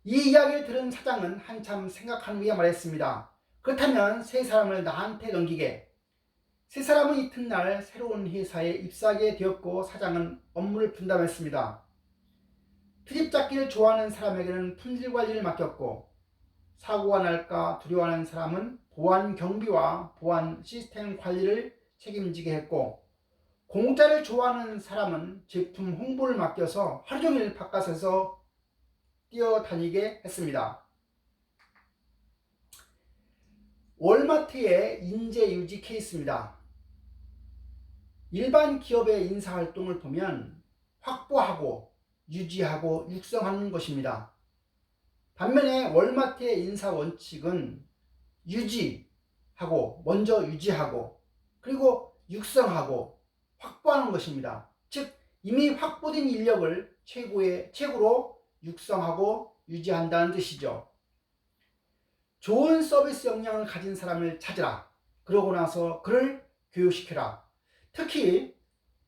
이 이야기를 들은 사장은 한참 생각한 후에 말했습니다. 그렇다면 세 사람을 나한테 넘기게. 세 사람은 이튿날 새로운 회사에 입사하게 되었고 사장은 업무를 분담했습니다. 트집 잡기를 좋아하는 사람에게는 품질 관리를 맡겼고 사고가 날까 두려워하는 사람은 보안 경비와 보안 시스템 관리를 책임지게 했고 공짜를 좋아하는 사람은 제품 홍보를 맡겨서 하루 종일 바깥에서 뛰어다니게 했습니다. 월마트의 인재 유지 케이스입니다. 일반 기업의 인사활동을 보면 확보하고 유지하고 육성하는 것입니다. 반면에 월마트의 인사 원칙은 먼저 유지하고 그리고 육성하고 확보하는 것입니다. 즉 이미 확보된 인력을 최고로 육성하고 유지한다는 뜻이죠. 좋은 서비스 역량을 가진 사람을 찾으라. 그러고 나서 그를 교육시켜라. 특히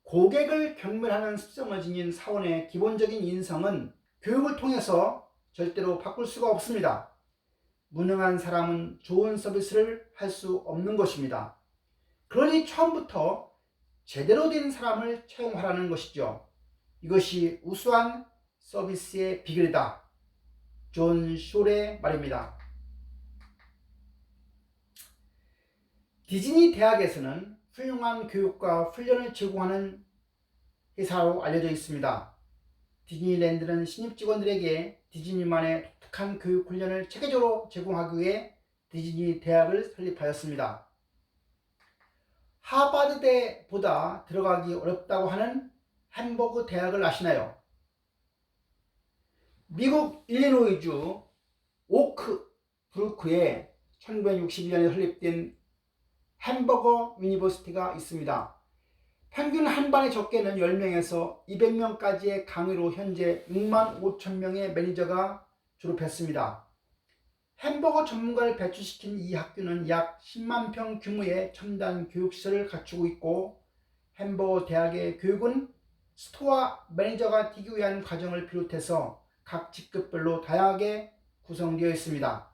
고객을 경멸하는 습성을 지닌 사원의 기본적인 인성은 교육을 통해서 절대로 바꿀 수가 없습니다. 무능한 사람은 좋은 서비스를 할 수 없는 것입니다. 그러니 처음부터 제대로 된 사람을 채용하라는 것이죠. 이것이 우수한 서비스의 비결이다. 존 숄의 말입니다. 디즈니 대학에서는 훌륭한 교육과 훈련을 제공하는 회사로 알려져 있습니다. 디즈니랜드는 신입 직원들에게 디즈니만의 독특한 교육 훈련을 체계적으로 제공하기 위해 디즈니 대학을 설립하였습니다. 하버드대보다 들어가기 어렵다고 하는 햄버그 대학을 아시나요? 미국 일리노이주 오크브루크에 1961년에 설립된 햄버거 유니버시티가 있습니다. 평균 한 반에 적게는 10명에서 200명까지의 강의로 현재 6만 5천 명의 매니저가 졸업했습니다. 햄버거 전문가를 배출시킨 이 학교는 약 10만 평 규모의 첨단 교육시설을 갖추고 있고, 햄버거 대학의 교육은 스토어 매니저가 되기 위한 과정을 비롯해서 각 직급별로 다양하게 구성되어 있습니다.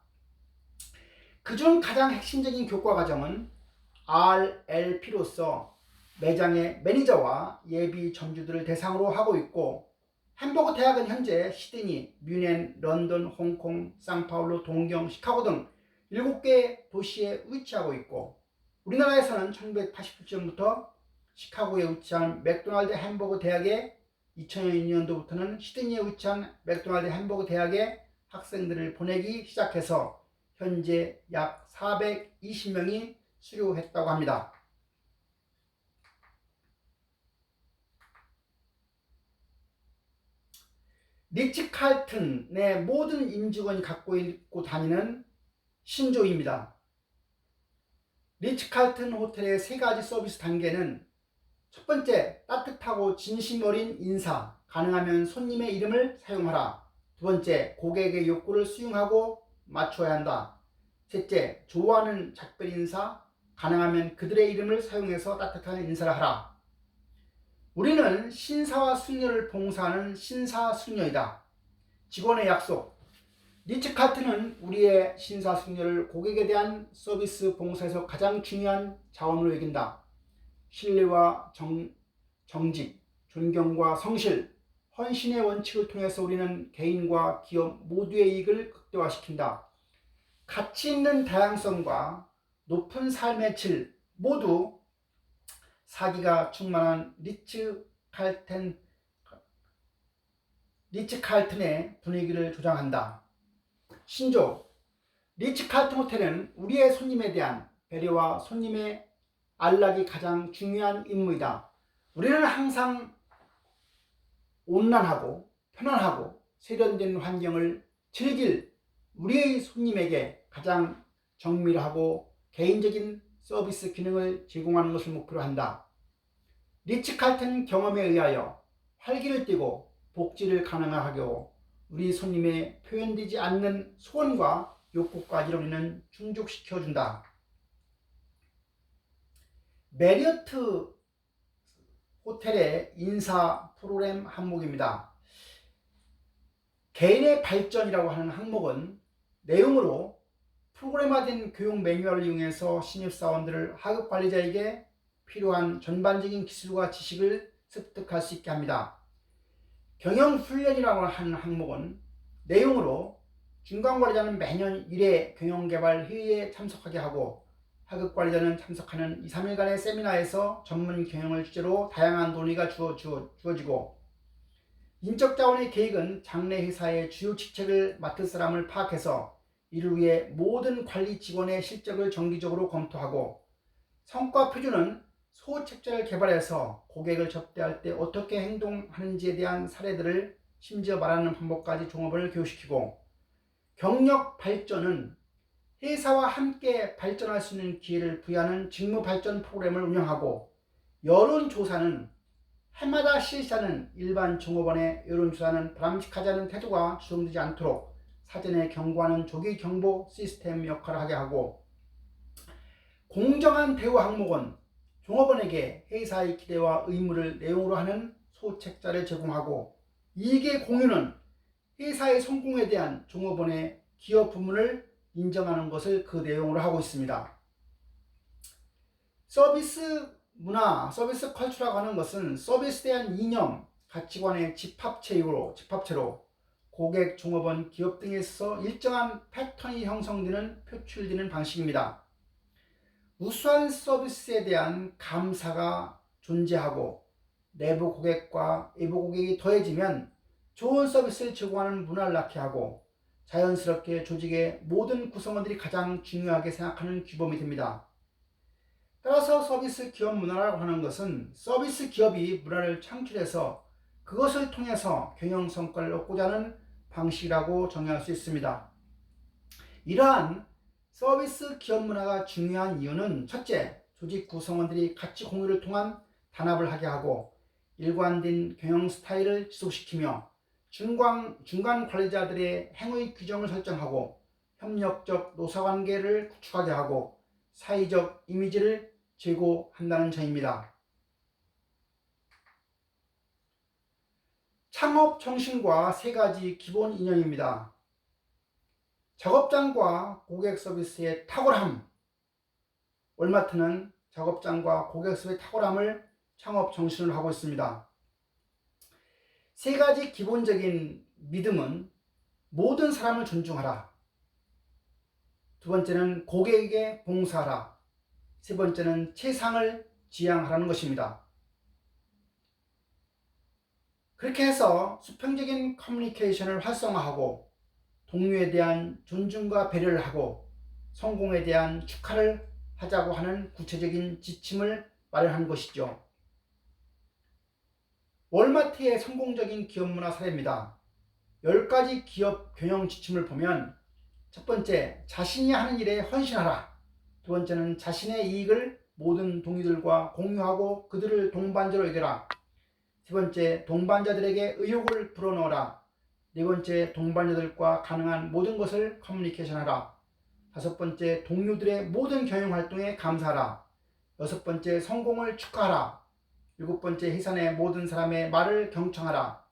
그중 가장 핵심적인 교과 과정은 RLP로서 매장의 매니저와 예비 점주들을 대상으로 하고 있고, 햄버거 대학은 현재 시드니, 뮌헨, 런던, 홍콩, 상파울루, 동경, 시카고 등 7개 도시에 위치하고 있고, 우리나라에서는 1987년부터 시카고에 위치한 맥도날드 햄버거 대학에, 2002년도부터는 시드니에 위치한 맥도날드 햄버거 대학에 학생들을 보내기 시작해서 현재 약 420명이 수료했다고 합니다. 리치 칼튼의 모든 임직원이 갖고 있고 다니는 신조입니다. 리치 칼튼 호텔의 3가지 서비스 단계는, 첫 번째, 따뜻하고 진심 어린 인사, 가능하면 손님의 이름을 사용하라. 두 번째, 고객의 욕구를 수용하고 맞춰야 한다. 셋째, 좋아하는 작별 인사, 가능하면 그들의 이름을 사용해서 따뜻한 인사를 하라. 우리는 신사와 숙녀를 봉사하는 신사숙녀이다. 직원의 약속. 리치 칼튼은 우리의 신사숙녀를 고객에 대한 서비스 봉사에서 가장 중요한 자원으로 여긴다. 신뢰와 정직, 존경과 성실, 헌신의 원칙을 통해서 우리는 개인과 기업 모두의 이익을 극대화시킨다. 가치 있는 다양성과 높은 삶의 질 모두 사기가 충만한 리치 칼튼의 분위기를 조장한다. 신조. 리치 칼튼 호텔은 우리의 손님에 대한 배려와 손님의 안락이 가장 중요한 임무이다. 우리는 항상 온난하고 편안하고 세련된 환경을 즐길 우리의 손님에게 가장 정밀하고 개인적인 서비스 기능을 제공하는 것을 목표로 한다. 리치 칼튼 경험에 의하여 활기를 띠고 복지를 가능하게 하고 우리 손님의 표현되지 않는 소원과 욕구까지 우리는 충족시켜준다. 메리어트 호텔의 인사 프로그램 항목입니다. 개인의 발전이라고 하는 항목은 내용으로 프로그램화된 교육 매뉴얼을 이용해서 신입사원들을 하급 관리자에게 필요한 전반적인 기술과 지식을 습득할 수 있게 합니다. 경영훈련이라고 하는 항목은 내용으로 중간관리자는 매년 1회 경영개발 회의에 참석하게 하고, 하급 관리자는 참석하는 2, 3일간의 세미나에서 전문 경영을 주제로 다양한 논의가 주어지고, 인적자원의 계획은 장래 회사의 주요 직책을 맡을 사람을 파악해서 이를 위해 모든 관리 직원의 실적을 정기적으로 검토하고, 성과 표준은 소책자를 개발해서 고객을 접대할 때 어떻게 행동하는지에 대한 사례들을 심지어 말하는 방법까지 종합을 교육시키고, 경력 발전은 회사와 함께 발전할 수 있는 기회를 부여하는 직무 발전 프로그램을 운영하고, 여론조사는 해마다 실시하는 일반 종업원의 여론조사는 바람직하지 않은 태도가 주동되지 않도록 사전에 경고하는 조기 경보 시스템 역할을 하게 하고, 공정한 대우 항목은 종업원에게 회사의 기대와 의무를 내용으로 하는 소책자를 제공하고, 이익의 공유는 회사의 성공에 대한 종업원의 기여 부문을 인정하는 것을 그 내용으로 하고 있습니다. 서비스 문화, 서비스 컬처라고 하는 것은 서비스에 대한 이념, 가치관의 집합체로 고객, 종업원, 기업 등에서 일정한 패턴이 형성되는, 표출되는 방식입니다. 우수한 서비스에 대한 감사가 존재하고 내부 고객과 외부 고객이 더해지면 좋은 서비스를 제공하는 문화를 낳게 하고, 자연스럽게 조직의 모든 구성원들이 가장 중요하게 생각하는 규범이 됩니다. 따라서 서비스 기업 문화라고 하는 것은 서비스 기업이 문화를 창출해서 그것을 통해서 경영 성과를 얻고자 하는 방식이라고 정의할 수 있습니다. 이러한 서비스 기업 문화가 중요한 이유는 첫째, 조직 구성원들이 가치 공유를 통한 단합을 하게 하고 일관된 경영 스타일을 지속시키며 중간 관리자들의 행위 규정을 설정하고 협력적 노사관계를 구축하게 하고 사회적 이미지를 제고한다는 점입니다. 창업 정신과 세 가지 기본 이념입니다. 작업장과 고객 서비스의 탁월함. 월마트는 작업장과 고객 서비스의 탁월함을 창업 정신으로 하고 있습니다. 세 가지 기본적인 믿음은 모든 사람을 존중하라. 두 번째는 고객에게 봉사하라. 세 번째는 최상을 지향하라는 것입니다. 그렇게 해서 수평적인 커뮤니케이션을 활성화하고 동료에 대한 존중과 배려를 하고 성공에 대한 축하를 하자고 하는 구체적인 지침을 마련한 것이죠. 월마트의 성공적인 기업 문화 사례입니다. 10가지 기업 경영 지침을 보면 첫 번째, 자신이 하는 일에 헌신하라. 두 번째는 자신의 이익을 모든 동료들과 공유하고 그들을 동반자로 여겨라. 세 번째, 동반자들에게 의욕을 불어넣어라. 네 번째, 동반자들과 가능한 모든 것을 커뮤니케이션하라. 다섯 번째, 동료들의 모든 경영 활동에 감사하라. 여섯 번째, 성공을 축하하라. 일곱 번째, 회사의 모든 사람의 말을 경청하라.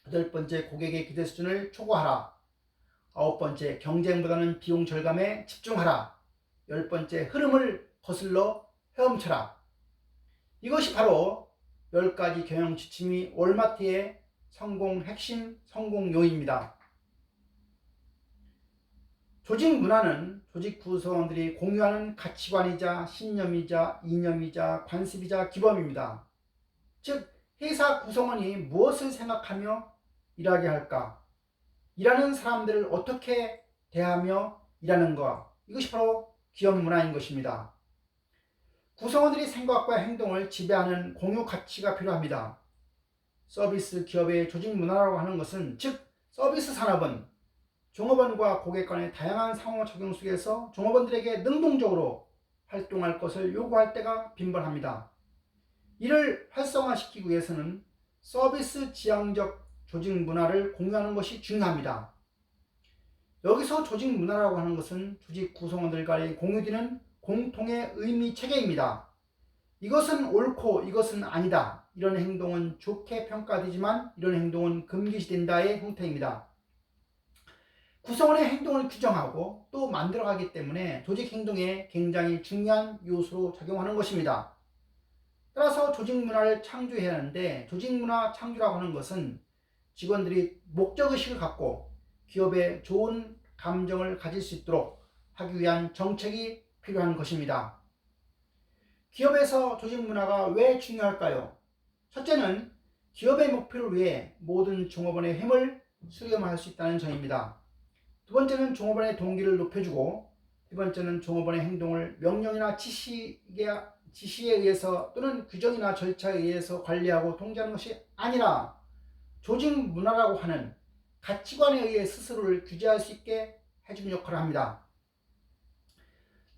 여덟 번째, 고객의 기대 수준을 초과하라. 아홉 번째, 경쟁보다는 비용 절감에 집중하라. 열 번째, 흐름을 거슬러 헤엄쳐라. 이것이 바로 10가지 경영 지침이 월마트의 성공 핵심 성공 요인입니다. 조직 문화는 조직 구성원들이 공유하는 가치관이자 신념이자 이념이자 관습이자 기범입니다. 즉 회사 구성원이 무엇을 생각하며 일하게 할까? 일하는 사람들을 어떻게 대하며 일하는가? 이것이 바로 기업 문화인 것입니다. 구성원들이 생각과 행동을 지배하는 공유 가치가 필요합니다. 서비스 기업의 조직 문화라고 하는 것은 즉 서비스 산업은 종업원과 고객 간의 다양한 상호작용 속에서 종업원들에게 능동적으로 활동할 것을 요구할 때가 빈번합니다. 이를 활성화시키기 위해서는 서비스 지향적 조직 문화를 공유하는 것이 중요합니다. 여기서 조직 문화라고 하는 것은 조직 구성원들 간에 공유되는 공통의 의미 체계입니다. 이것은 옳고 이것은 아니다. 이런 행동은 좋게 평가되지만 이런 행동은 금기시된다의 형태입니다. 구성원의 행동을 규정하고 또 만들어가기 때문에 조직 행동에 굉장히 중요한 요소로 작용하는 것입니다. 따라서 조직 문화를 창조해야 하는데 조직 문화 창조라고 하는 것은 직원들이 목적의식을 갖고 기업에 좋은 감정을 가질 수 있도록 하기 위한 정책이 필요한 것입니다. 기업에서 조직 문화가 왜 중요할까요? 첫째는 기업의 목표를 위해 모든 종업원의 힘을 수렴할 수 있다는 점입니다. 두 번째는 종업원의 동기를 높여주고 세 번째는 종업원의 행동을 명령이나 지시에 의해서 또는 규정이나 절차에 의해서 관리하고 통제하는 것이 아니라 조직 문화라고 하는 가치관에 의해 스스로를 규제할 수 있게 해주는 역할을 합니다.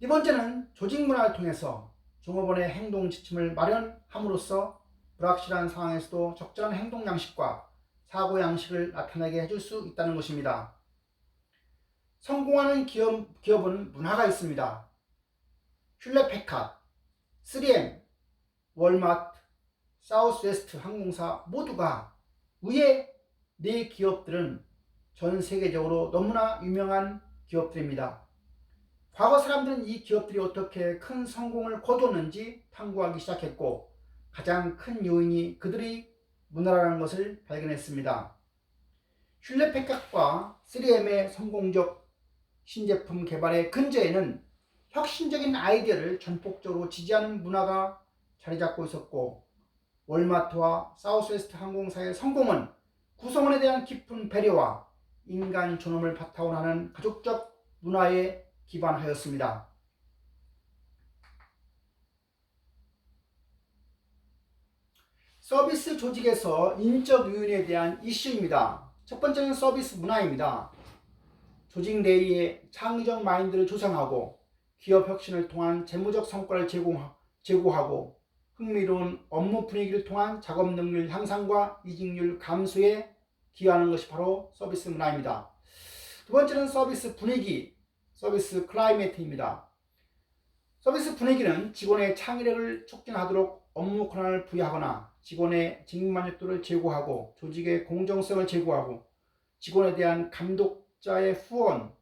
네 번째는 조직 문화를 통해서 종업원의 행동 지침을 마련함으로써 불확실한 상황에서도 적절한 행동 양식과 사고 양식을 나타나게 해줄 수 있다는 것입니다. 성공하는 기업은 문화가 있습니다. 슐레페카드, 3M, 월마트, 사우스웨스트 항공사 모두가 위의 4기업들은 전 세계적으로 너무나 유명한 기업들입니다. 과거 사람들은 이 기업들이 어떻게 큰 성공을 거두었는지 탐구하기 시작했고 가장 큰 요인이 그들의 문화라는 것을 발견했습니다. 슐레페카드과 3M의 성공적 신제품 개발의 근저에는 혁신적인 아이디어를 전폭적으로 지지하는 문화가 자리 잡고 있었고 월마트와 사우스웨스트 항공사의 성공은 구성원에 대한 깊은 배려와 인간 존엄을 바탕으로 하는 가족적 문화에 기반하였습니다. 서비스 조직에서 인적 요인에 대한 이슈입니다. 첫 번째는 서비스 문화입니다. 조직 내의 창의적 마인드를 조성하고 기업 혁신을 통한 재무적 성과를 제고하고 흥미로운 업무 분위기를 통한 작업 능률 향상과 이직률 감소에 기여하는 것이 바로 서비스 문화입니다. 두 번째는 서비스 분위기, 서비스 클라이매트입니다. 서비스 분위기는 직원의 창의력을 촉진하도록 업무 권한을 부여하거나 직원의 직만족도를 제고하고 조직의 공정성을 제고하고 직원에 대한 감독자의 후원,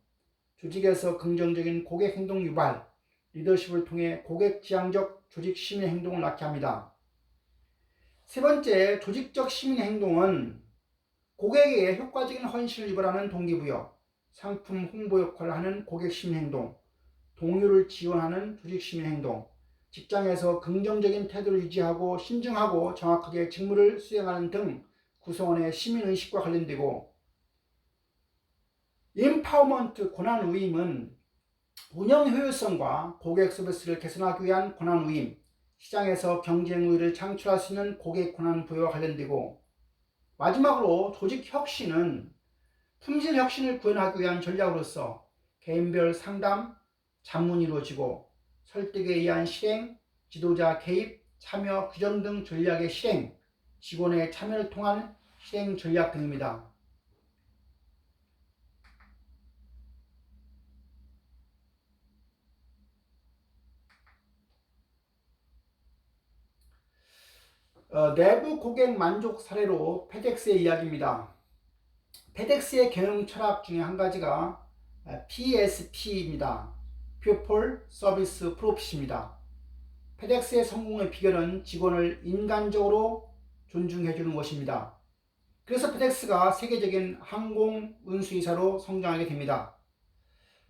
조직에서 긍정적인 고객 행동 유발, 리더십을 통해 고객 지향적 조직 시민 행동을 낳게 합니다. 세 번째, 조직적 시민 행동은 고객에게 효과적인 헌신을 유발하는 동기부여, 상품 홍보 역할을 하는 고객 시민 행동, 동료를 지원하는 조직 시민 행동, 직장에서 긍정적인 태도를 유지하고 신중하고 정확하게 직무를 수행하는 등 구성원의 시민의식과 관련되고, 임파워먼트 권한위임은 운영 효율성과 고객 서비스를 개선하기 위한 권한위임, 시장에서 경쟁 우위를 창출할 수 있는 고객 권한 부여와 관련되고, 마지막으로 조직 혁신은 품질 혁신을 구현하기 위한 전략으로서 개인별 상담, 자문이 이루어지고 설득에 의한 실행, 지도자 개입, 참여 규정 등 전략의 실행, 직원의 참여를 통한 실행 전략 등입니다. 내부 고객 만족 사례로 페덱스의 이야기입니다. 페덱스의 경영 철학 중에 한 가지가 PSP입니다. People Service Profit입니다. 페덱스의 성공의 비결은 직원을 인간적으로 존중해 주는 것입니다. 그래서 페덱스가 세계적인 항공 운수이사로 성장하게 됩니다.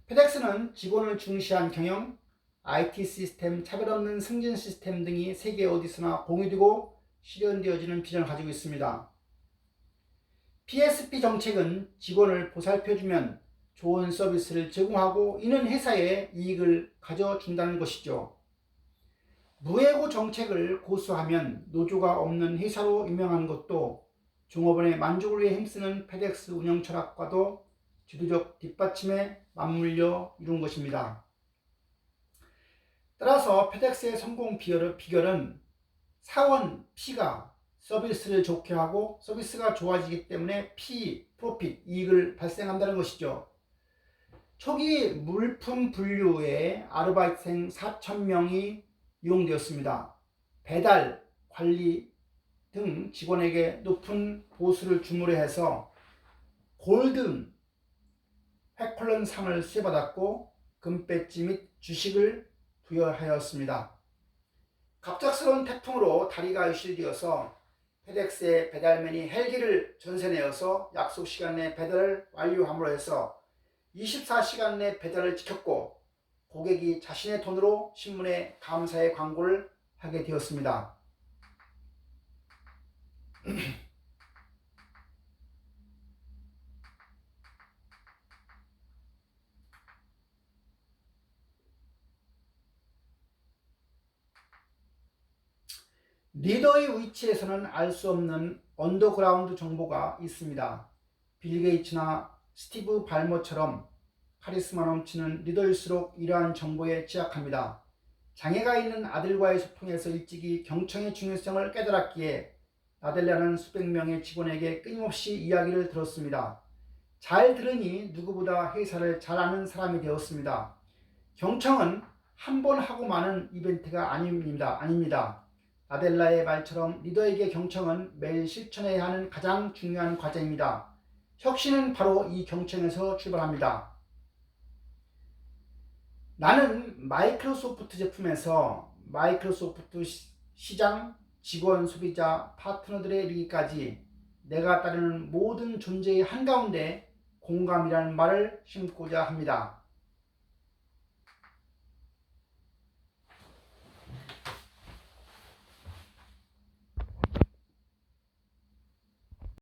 페덱스는 직원을 중시한 경영, IT 시스템, 차별 없는 승진 시스템 등이 세계 어디서나 공유되고 실현되어지는 비전을 가지고 있습니다. PSP 정책은 직원을 보살펴주면 좋은 서비스를 제공하고 이는 회사에 이익을 가져준다는 것이죠. 무해고 정책을 고수하면 노조가 없는 회사로 유명한 것도 종업원의 만족을 위해 힘쓰는 페덱스 운영 철학과도 지도적 뒷받침에 맞물려 이룬 것입니다. 따라서 페덱스의 성공 비결은 사원 P가 서비스를 좋게 하고 서비스가 좋아지기 때문에 프로핏, 이익을 발생한다는 것이죠. 초기 물품 분류에 아르바이트생 4,000명이 이용되었습니다. 배달, 관리 등 직원에게 높은 보수를 주물해서 골든 획컬런 상을 수여받았고 금배지 및 주식을 부여하였습니다. 갑작스러운 태풍으로 다리가 유실되어서 페덱스의 배달맨이 헬기를 전세내어서 약속 시간 내 배달을 완료함으로 해서 24시간 내 배달을 지켰고 고객이 자신의 돈으로 신문에 감사의 광고를 하게 되었습니다. 리더의 위치에서는 알 수 없는 언더그라운드 정보가 있습니다. 빌 게이츠나 스티브 발머처럼 카리스마 넘치는 리더일수록 이러한 정보에 취약합니다. 장애가 있는 아들과의 소통에서 일찍이 경청의 중요성을 깨달았기에 나델라는 수백 명의 직원에게 끊임없이 이야기를 들었습니다. 잘 들으니 누구보다 회사를 잘 아는 사람이 되었습니다. 경청은 한 번 하고 마는 이벤트가 아닙니다. 나델라의 말처럼 리더에게 경청은 매일 실천해야 하는 가장 중요한 과제입니다. 혁신은 바로 이 경청에서 출발합니다. 나는 마이크로소프트 제품에서 마이크로소프트 시장, 직원, 소비자, 파트너들에 이르기까지 내가 따르는 모든 존재의 한가운데 공감이라는 말을 심고자 합니다.